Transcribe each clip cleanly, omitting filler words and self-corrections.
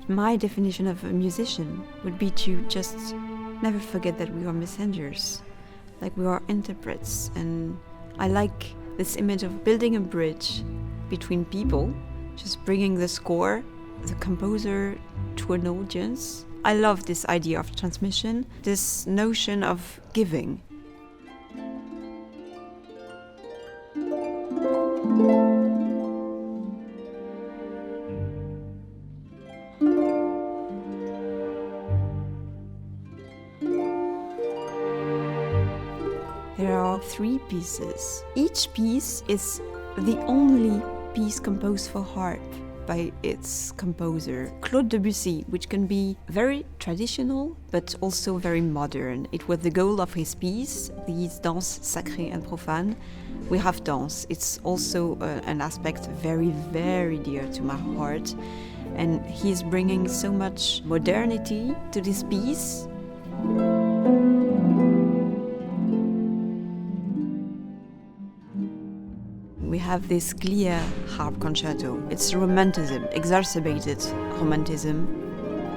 My definition of a musician would be to just never forget that we are messengers, like we are interprets. And I like this image of building a bridge between people, just bringing the score, the composer to an audience. I love this idea of transmission, this notion of giving. There are 3 pieces. Each piece is the only piece composed for harp by its composer, Claude Debussy, which can be very traditional but also very modern. It was the goal of his piece, these danses sacrées and profanes. We have dance. It's also an aspect very, very dear to my heart. And he's bringing so much modernity to this piece. We have this Glière harp concerto. It's romanticism, exacerbated romanticism.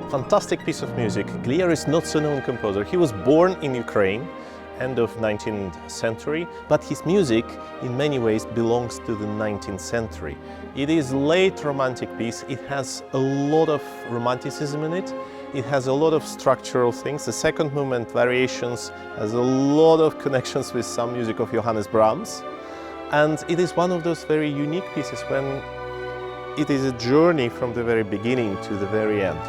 Fantastic piece of music. Glière is not so known composer. He was born in Ukraine, end of 19th century, but his music in many ways belongs to the 19th century. It is late romantic piece. It has a lot of romanticism in it. It has a lot of structural things. The second movement, variations, has a lot of connections with some music of Johannes Brahms. And it is one of those very unique pieces when it is a journey from the very beginning to the very end.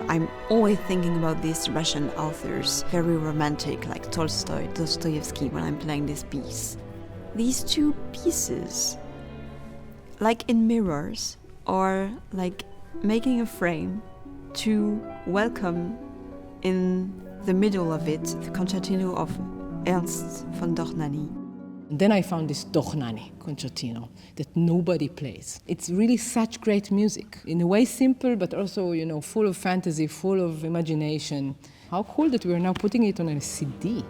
I'm always thinking about these Russian authors, very romantic, like Tolstoy, Dostoevsky, when I'm playing this piece. These 2 pieces, like in mirrors, are like making a frame to welcome in the middle of it the Concertino of Ernst von Dohnányi. And then I found this Dohnányi concertino that nobody plays. It's really such great music. In a way simple, but also, full of fantasy, full of imagination. How cool that we are now putting it on a CD.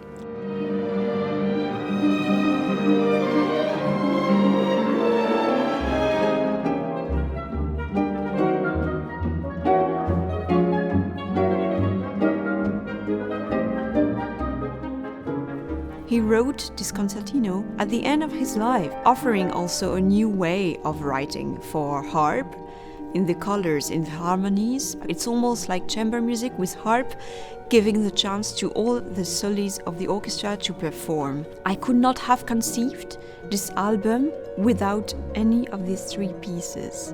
He wrote this concertino at the end of his life, offering also a new way of writing for harp, in the colors, in the harmonies. It's almost like chamber music with harp, giving the chance to all the solis of the orchestra to perform. I could not have conceived this album without any of these 3 pieces.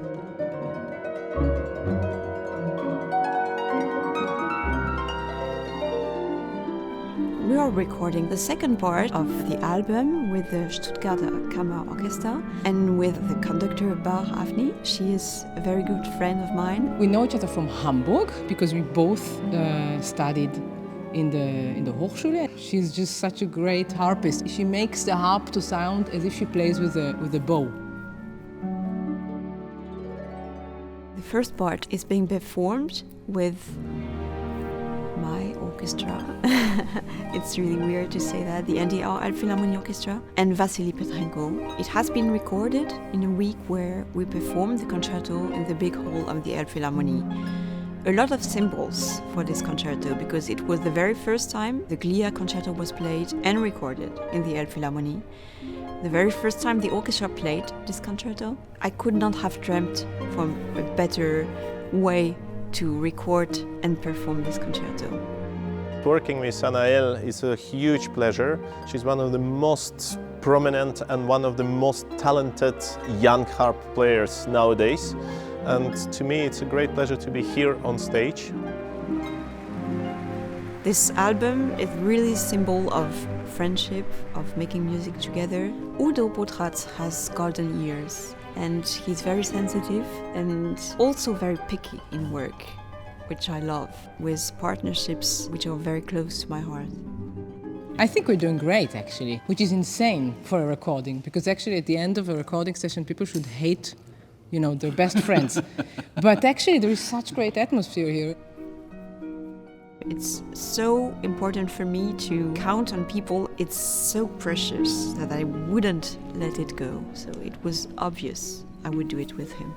We are recording the second part of the album with the Stuttgarter Kammerorchester and with the conductor Avni. She is a very good friend of mine. We know each other from Hamburg because we both studied in the Hochschule. She's just such a great harpist. She makes the harp to sound as if she plays with a bow. The first part is being performed with my orchestra. It's really weird to say that. The NDR Elbphilharmonie Orchestra and Vasily Petrenko. It has been recorded in a week where we performed the concerto in the big hall of the Elbphilharmonie. A lot of symbols for this concerto because it was the very first time the Glière concerto was played and recorded in the Elbphilharmonie. The very first time the orchestra played this concerto. I could not have dreamt for a better way to record and perform this concerto. Working with Anaëlle is a huge pleasure. She's one of the most prominent and one of the most talented young harp players nowadays. And to me, it's a great pleasure to be here on stage. This album is really a symbol of friendship, of making music together. Udo Potratz has golden ears and he's very sensitive and also very picky in work, which I love, with partnerships which are very close to my heart. I think we're doing great, actually, which is insane for a recording, because actually at the end of a recording session, people should hate, their best friends. But actually there is such great atmosphere here. It's so important for me to count on people. It's so precious that I wouldn't let it go. So it was obvious I would do it with him.